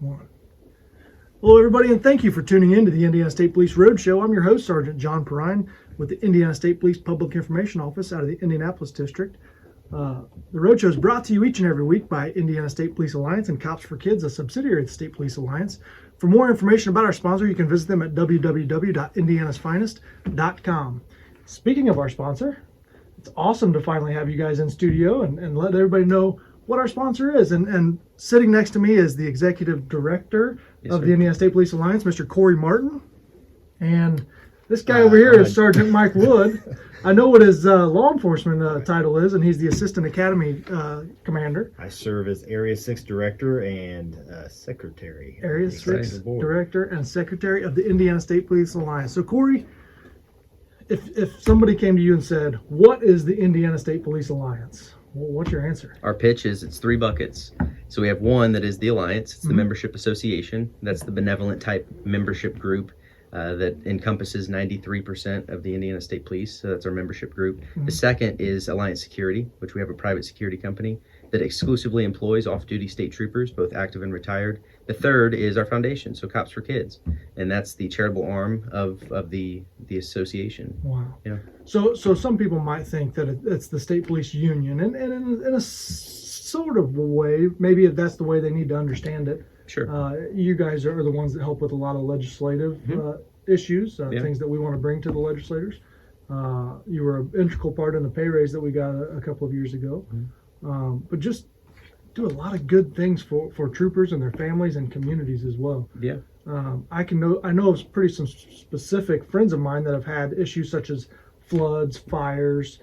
One. Hello, everybody, and thank you for tuning in to the Indiana State Police Roadshow. I'm your host, Sergeant John Perrine, with the Indiana State Police Public Information Office out of the Indianapolis District. The Roadshow is brought to you each and every week by Indiana State Police Alliance and Cops for Kids, a subsidiary of the State Police Alliance. For more information about our sponsor, you can visit them at www.indianasfinest.com. Speaking of our sponsor, it's awesome to finally have you guys in studio and let everybody know what our sponsor is. And sitting next to me is the Executive Director of the Indiana State Police Alliance, Mr. Corey Martin. And this guy over here is Sergeant Mike Wood. I know what his law enforcement title is, and he's the Assistant Academy Commander. I serve as Area 6 Director and Secretary. Area 6 Director and Secretary of the Indiana State Police Alliance. So, Corey, if somebody came to you and said, what is the Indiana State Police Alliance? Well, what's your answer? Our pitch is it's three buckets. So we have one that is the Alliance. It's the membership association. That's the benevolent type membership group that encompasses 93% of the Indiana State Police. So that's our membership group. The second is Alliance Security, which we have a private security company that exclusively employs off-duty state troopers, both active and retired. The third is our foundation, so Cops for Kids, and that's the charitable arm of the association. Wow. Yeah. So some people might think that it's the State Police Union, and in a sort of a way, maybe if that's the way they need to understand it. Sure. You guys are the ones that help with a lot of legislative issues, things that we want to bring to the legislators. You were an integral part in the pay raise that we got a couple of years ago. But just do a lot of good things for troopers and their families and communities as well. Yeah. I know of some specific friends of mine that have had issues such as floods, fires,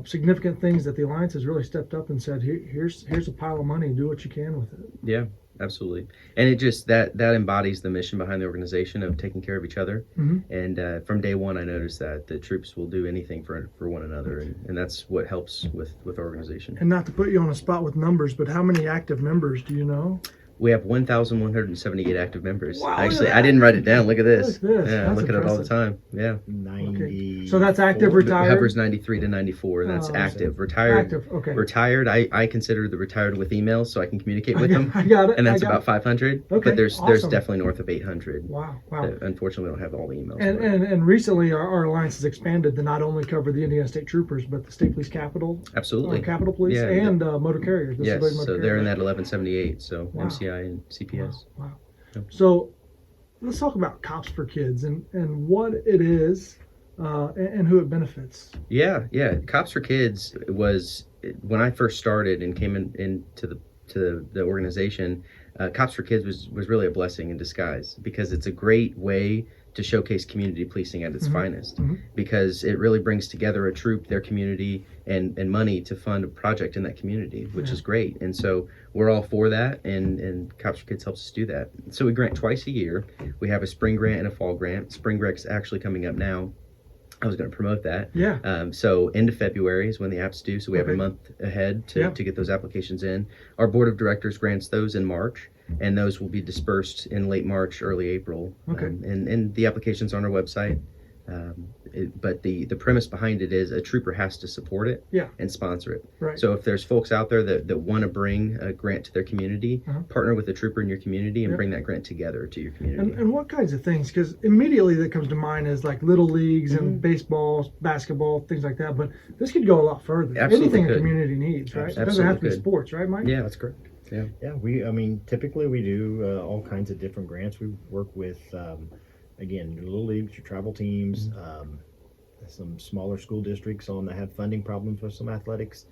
significant things that the Alliance has really stepped up and said, here's a pile of money, do what you can with it. Yeah, absolutely. And it just that embodies the mission behind the organization of taking care of each other. And from day one, I noticed that the troops will do anything for one another, and that's what helps with our organization. And not to put you on a spot with numbers, but how many active members do you know? We have 1,178 active members. Wow, Actually, I didn't write it down. Look at this. Look at this. Yeah, That's look at it all the impressive. time. Yeah. 90. Okay. So that's active, retired? It hovers 93 to 94. That's active. Retired. Active, okay. Retired, I consider the retired with emails so I can communicate with them. I got it. And that's about 500. Okay, But there's awesome. definitely north of 800. Wow. That unfortunately, we don't have all the emails. And recently our alliance has expanded to not only cover the Indiana State Troopers, but the State Police Capital. Absolutely. Capital Police and motor carriers. Yes, motor so carriers. they're in that 1178, so Wow. MCI and CPS. Wow. Yep. So let's talk about Cops for Kids and what it is and who it benefits. Yeah. Cops for Kids was when I first started and came into the organization. Cops for Kids was really a blessing in disguise because it's a great way to showcase community policing at its finest, because it really brings together a troop, their community, and money to fund a project in that community, which is great. And so we're all for that, and Cops for Kids helps us do that. So we grant twice a year. We have a spring grant and a fall grant. Spring grant's actually coming up now. I was going to promote that. Yeah. So end of February is when the app's due. So we have a month ahead to get those applications in. Our board of directors grants those in March, and those will be dispersed in late March, early April. Okay. And the applications are on our website. But the premise behind it is a trooper has to support it and sponsor it. Right. So if there's folks out there that want to bring a grant to their community, partner with a trooper in your community and bring that grant together to your community. And what kinds of things? Because immediately that comes to mind is like little leagues and baseball, basketball, things like that. But this could go a lot further. Absolutely Anything could. a community needs, right? Absolutely It doesn't have to be could. sports, right, Mike? Yeah, that's correct. Yeah. Yeah, typically we do all kinds of different grants. We work with, again, your little leagues, your travel teams, some smaller school districts that have funding problems with some athletics.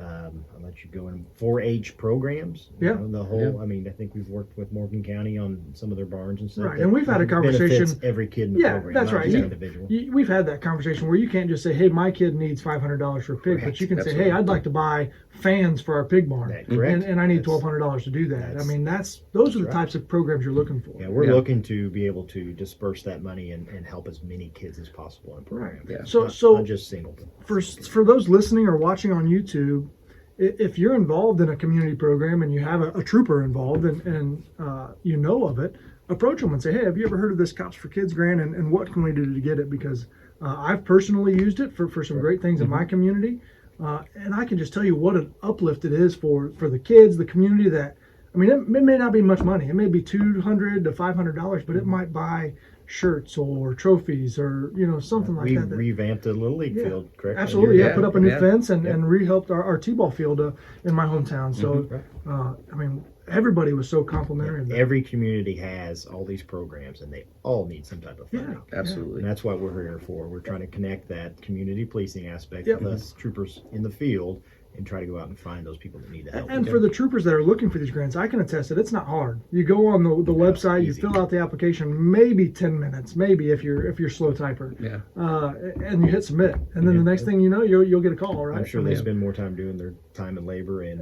I'll let you go in 4-H programs. Yeah. The whole, I think we've worked with Morgan County on some of their barns and stuff. Right, and we've had a conversation. Benefits every kid in the program. That's not right. just the individual. We've had that conversation where you can't just say, hey, my kid needs $500 for a pig, but you can say, hey, I'd like to buy fans for our pig barn. Correct. And I need $1,200 to do that. Those are the types of programs you're looking for. Yeah, we're looking to be able to disperse that money and help as many kids as possible in the program. Right. Yeah. So not just singleton. For those listening or watching on YouTube, if you're involved in a community program and you have a trooper involved and you know of it, approach them and say, hey, have you ever heard of this Cops for Kids grant and what can we do to get it? Because I've personally used it for some great things in my community. And I can just tell you what an uplift it is for the kids, the community that I mean, it may not be much money. It may be $200 to $500, but it might buy shirts or trophies or something like We that. revamped the Little League Yeah. field, correct? Absolutely, yeah. Yeah, Put up a new yeah. fence and Yeah. rehelped our t-ball field in my hometown. So, Right. I mean, everybody was so complimentary of that. Every community has all these programs, and they all need some type of funding. Yeah. Absolutely. And that's what we're here for. We're trying to connect that community policing aspect Yep. with us troopers in the field and try to go out and find those people that need the help. And for the troopers that are looking for these grants, I can attest that it's not hard. You go on the website, you easy. fill out the application, maybe 10 minutes, maybe if you're slow typer, Yeah. and you hit submit, and then the next thing you know, you'll get a call, right? I'm sure I they mean, spend more time doing their time and labor and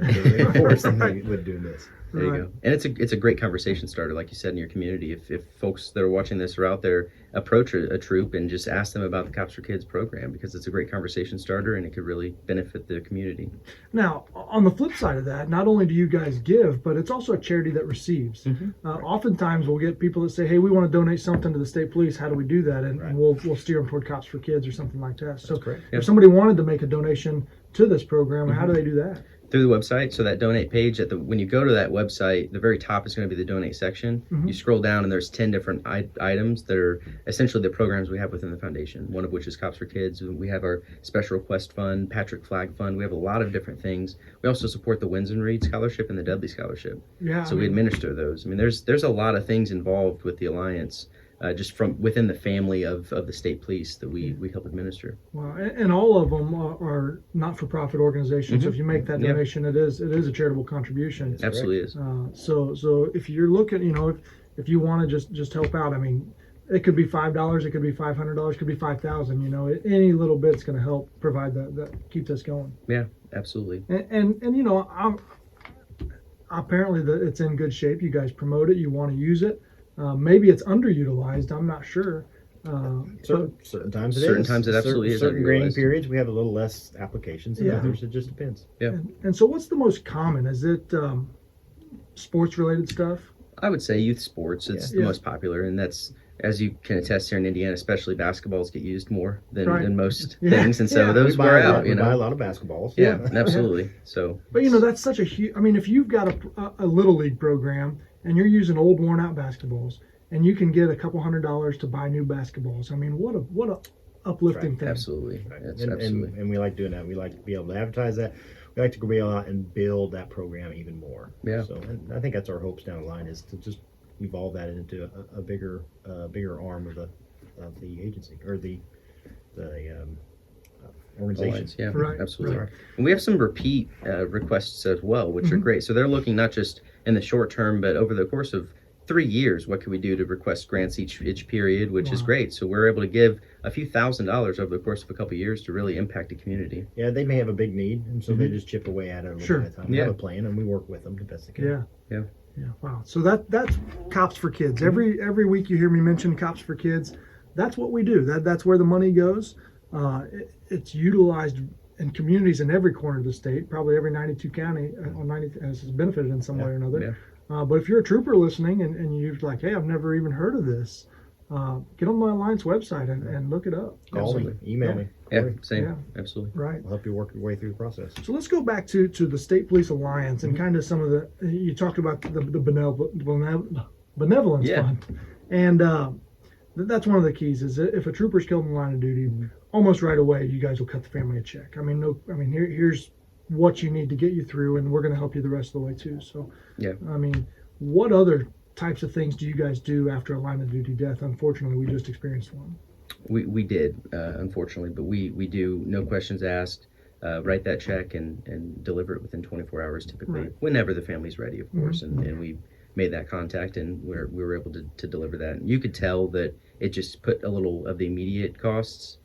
force than they would doing this. There you Right. go. And it's a great conversation starter, like you said, in your community. If folks that are watching this are out there, approach a troop and just ask them about the Cops for Kids program, because it's a great conversation starter and it could really benefit the community. Now, on the flip side of that, not only do you guys give, but it's also a charity that receives. Oftentimes, we'll get people that say, "Hey, we want to donate something to the state police. How do we do that?" And, Right. and we'll steer them toward Cops for Kids or something like that. So, correct. if somebody wanted to make a donation to this program, how do they do that? Through the website, so that donate page, when you go to that website, the very top is going to be the donate section. You scroll down and there's 10 different items that are essentially the programs we have within the foundation, one of which is Cops for Kids. We have our Special Request Fund, Patrick Flag Fund. We have a lot of different things. We also support the Wins and Read Scholarship and the Dudley Scholarship. Yeah. So we administer those. I mean, there's a lot of things involved with the Alliance, just from within the family of the state police that we help administer. Well, and all of them are not-for-profit organizations. So if you make that Yeah. donation, it is a charitable contribution. Absolutely is. So if you're looking, if you want to just help out, I mean, it could be $5, it could be $500, it could be 5,000. Any little bit's going to help provide that keep this going. Yeah, absolutely. And apparently it's in good shape. You guys promote it. You want to use it. Maybe it's underutilized. I'm not sure. Certain times it is. Certain times it absolutely is Certain grading underutilized. periods, we have a little less applications than Yeah. others. It just depends. And so what's the most common? Is it sports related stuff? I would say youth sports. It's the Yeah. most popular, and that's, as you can attest here in Indiana, especially basketballs get used more than, Right. than most Yeah. things, and so Yeah. those we buy wear a lot, out. we buy a lot of basketballs. Yeah, absolutely. So, But that's such a huge. I mean, if you've got a little league program and you're using old, worn out basketballs, and you can get a couple $100 to buy new basketballs, I mean, what a uplifting thing. absolutely, Right. it's And, absolutely. and we like doing that. We like to be able to advertise that. We like to go out and build that program even more. Yeah. So and I think that's our hopes down the line, is to just evolve that into a bigger arm of the agency or the organization. Alliance, yeah, Right, absolutely. right. And we have some repeat requests as well, which are great. So they're looking not just in the short term, but over the course of 3 years, what can we do to request grants each period, which is Wow. great. So we're able to give a few $1,000s over the course of a couple of years to really impact the community. Yeah, they may have a big need, and so they just chip away at it a little Sure. bit at a time. We Yeah. have a plan, and we work with them the best they can. Yeah. Yeah. Yeah. Wow. So that's Cops for Kids. Every week you hear me mention Cops for Kids. That's what we do. That's where the money goes. It's utilized in communities in every corner of the state. Probably every 92 county or 90 has benefited in some way or another. Yeah. But if you're a trooper listening and you're like, hey, I've never even heard of this, get on my Alliance website and look it up. Call me, email me. Yeah, Corey. same. Yeah. Absolutely. Right. We'll help you work your way through the process. So let's go back to the State Police Alliance and kind of some of the, you talked about the benevolence Yeah. fund. And that's one of the keys is that if a trooper's killed in the line of duty, almost right away, you guys will cut the family a check. I mean, here's what you need to get you through, and we're going to help you the rest of the way too. So, Yeah. I mean, what other types of things do you guys do after a line of duty death? Unfortunately, we just experienced one. We did, unfortunately, but we do, no questions asked, write that check and deliver it within 24 hours typically, Right. whenever the family's ready, of course. And we made that contact, and we were able to deliver that. And you could tell that it just put a little of the immediate costs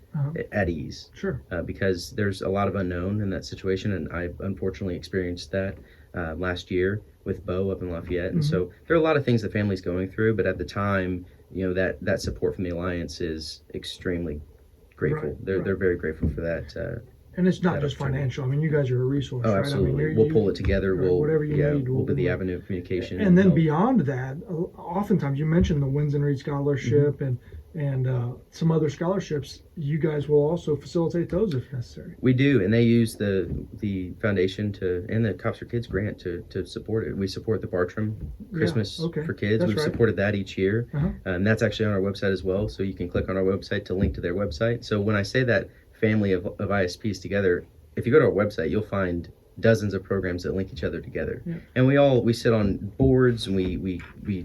at ease, Sure. because there's a lot of unknown in that situation. And I unfortunately experienced that last year with Bo up in Lafayette. And so there are a lot of things the family's going through, but at the time, that support from the Alliance is extremely grateful. Right, They're very grateful for that. And it's not that just opportunity. financial. I mean, you guys are a resource, Oh, right? absolutely. I mean, We'll pull it together. right, whatever you need, We'll be the we'll- avenue of communication. And then help. beyond that, oftentimes you mentioned the Wins and Read Scholarship, and and some other scholarships, you guys will also facilitate those if necessary. We do, and they use the foundation and the Cops for Kids grant to support it. We support the Bartram Christmas for Kids. That's We've right. supported that each year, Uh-huh. and that's actually on our website as well. So you can click on our website to link to their website. So when I say that family of ISPs together, if you go to our website, you'll find dozens of programs that link each other together. Yeah. And we sit on boards, and we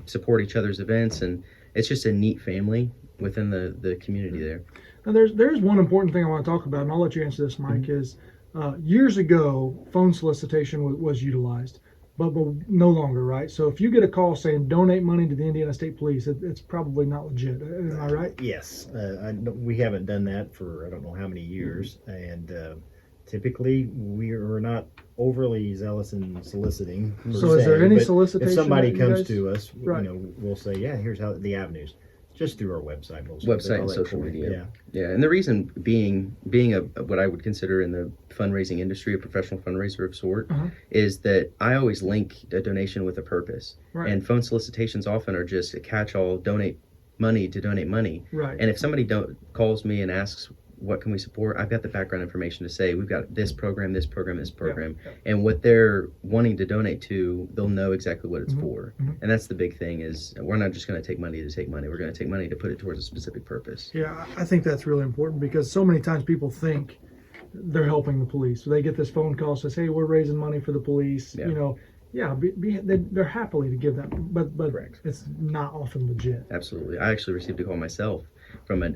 support each other's events, and it's just a neat family within the community there. Now, there's one important thing I want to talk about, and I'll let you answer this, Mike. Is years ago, phone solicitation was utilized, but no longer, right? So if you get a call saying donate money to the Indiana State Police, it's probably not legit. Am I right? Yes, we haven't done that for I don't know how many years, and typically we are not overly zealous in soliciting. So is there any but solicitation if somebody that you comes guys- to us, Right. we'll say, yeah, here's how the avenues, just through our website, mostly. Website and All that social for you. media. Yeah, and the reason being a what I would consider in the fundraising industry a professional fundraiser of sort Uh-huh. is that I always link a donation with a purpose. Right. And phone solicitations often are just a catch-all, donate money to donate money. Right. And if somebody calls me and asks, what can we support? I've got the background information to say we've got this program, this program, this program, Yeah. and what they're wanting to donate to, they'll know exactly what it's Mhm. for. Mhm. And that's the big thing is we're not just going to take money to take money. We're going to take money to put it towards a specific purpose. Yeah, I think that's really important because so many times people think they're helping the police. So they get this phone call says, "Hey, we're raising money for the police." Yeah. You know, they're happily to give that, but Correct. it's not often legit. Absolutely. I actually received a call myself from a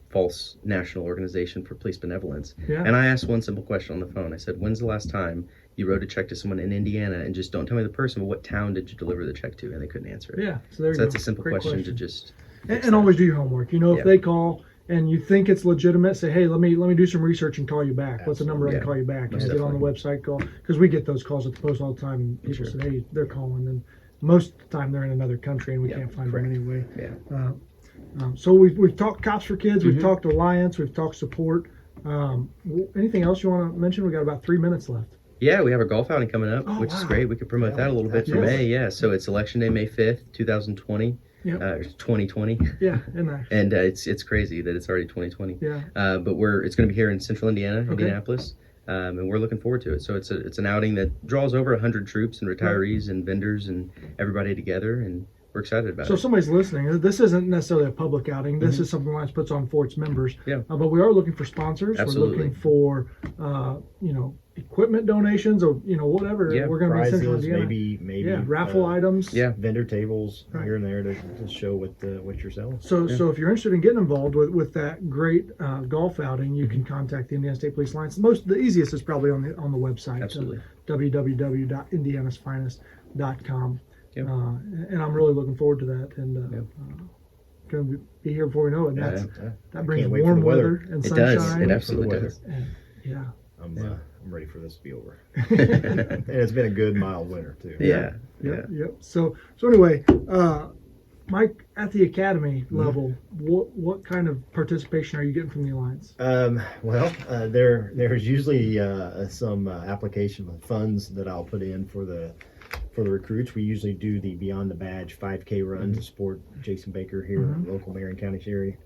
false national organization for police benevolence. Yeah. And I asked one simple question on the phone. I said, when's the last time you wrote a check to someone in Indiana, and just don't tell me the person, but what town did you deliver the check to? And they couldn't answer it. Yeah. So there you So go. that's a simple Great question to just and always do your homework. You know, if Yeah. they call and you think it's legitimate, say, "Hey, let me do some research and call you back. What's the number I can Absolutely. call you back?" And Most get on the website, call, because we get those calls at the post all the time. And people Sure. say, "Hey, they're calling," and most of the time they're in another country and we Yeah, can't find correct. them anyway. Yeah. So we've talked Cops for Kids, we've Mhm. talked Alliance, we've talked support. Anything else you want to mention? We got about 3 minutes left. Yeah, we have our golf outing coming up, Oh, which is wow. great. We could promote that a little bit for Yes. May. Yeah, so it's Election Day, May 5th, 2020. Yep. 2020. Yeah, isn't that? And it's crazy that it's already 2020. Yeah. But it's going to be here in Central Indiana, Okay. Indianapolis, and we're looking forward to it. So it's an outing that draws over 100 troops and retirees and vendors and everybody together, and we're excited about So if it. somebody's listening, this isn't necessarily a public outing. This is something Alliance puts on for its members. Yeah. But we are looking for sponsors. Absolutely. We're looking for, equipment donations or, whatever. Yeah, We're going to be in Central Prizes, Indiana. maybe Yeah, raffle items. Yeah. vendor tables Right. here and there to show what you're selling. So if you're interested in getting involved with that great golf outing, you can contact the Indiana State Police Alliance. The easiest is probably on the website. Absolutely. www.indianasfinest.com. Yep. And I'm really looking forward to that. And Yep. going to be here before we know it. And Yeah, that brings Can't wait for warm the weather weather. and It sunshine. does. It absolutely weather. does. And, yeah. I'm ready for this to be over. And it's been a good mild winter too. Yeah. Yep. So anyway, Mike, at the academy level, what kind of participation are you getting from the Alliance? There's usually some application funds that I'll put in for the recruits. We usually do the Beyond the Badge 5K run to support Jason Baker here, local Marion County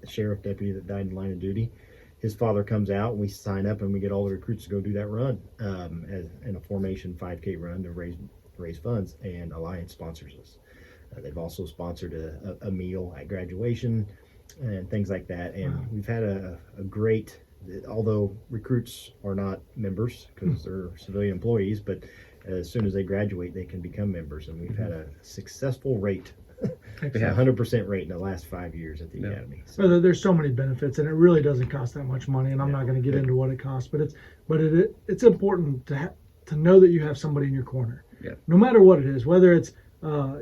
Sheriff deputy that died in line of duty. His father comes out, and we sign up, and we get all the recruits to go do that run in a formation 5K run to raise funds. And Alliance sponsors us. They've also sponsored a meal at graduation and things like that. And we've had a great, although recruits are not members because they're civilian employees, but as soon as they graduate, they can become members. And we've had a successful rate, have. 100% rate in the last 5 years at the academy. So, So there's so many benefits, and it really doesn't cost that much money. And I'm not going to get into what it costs, but it's important to know that you have somebody in your corner, Yeah. no matter what it is, whether it's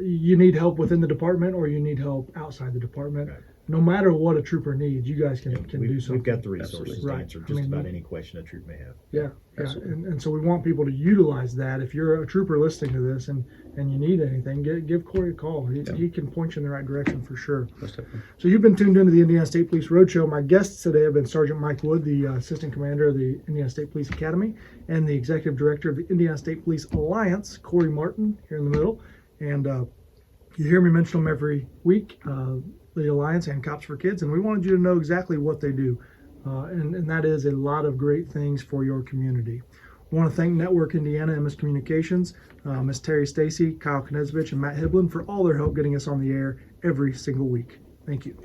you need help within the department or you need help outside the department. Right. No matter what a trooper needs, you guys can do we've something. got the resources Absolutely. to Right. answer I just mean, about any question a troop may have. Yeah. Absolutely. And so we want people to utilize that. If you're a trooper listening to this and you need anything, give Corey a call. He can point you in the right direction for sure. Most definitely. So you've been tuned into the Indiana State Police Roadshow. My guests today have been Sergeant Mike Wood, the Assistant Commander of the Indiana State Police Academy, and the Executive Director of the Indiana State Police Alliance, Corey Martin, here in the middle. And You hear me mention them every week, the Alliance and Cops for Kids, and we wanted you to know exactly what they do. And that is a lot of great things for your community. I want to thank Network Indiana and Miss Communications, Miss Terry Stacy, Kyle Knezvich, and Matt Hiblin for all their help getting us on the air every single week. Thank you.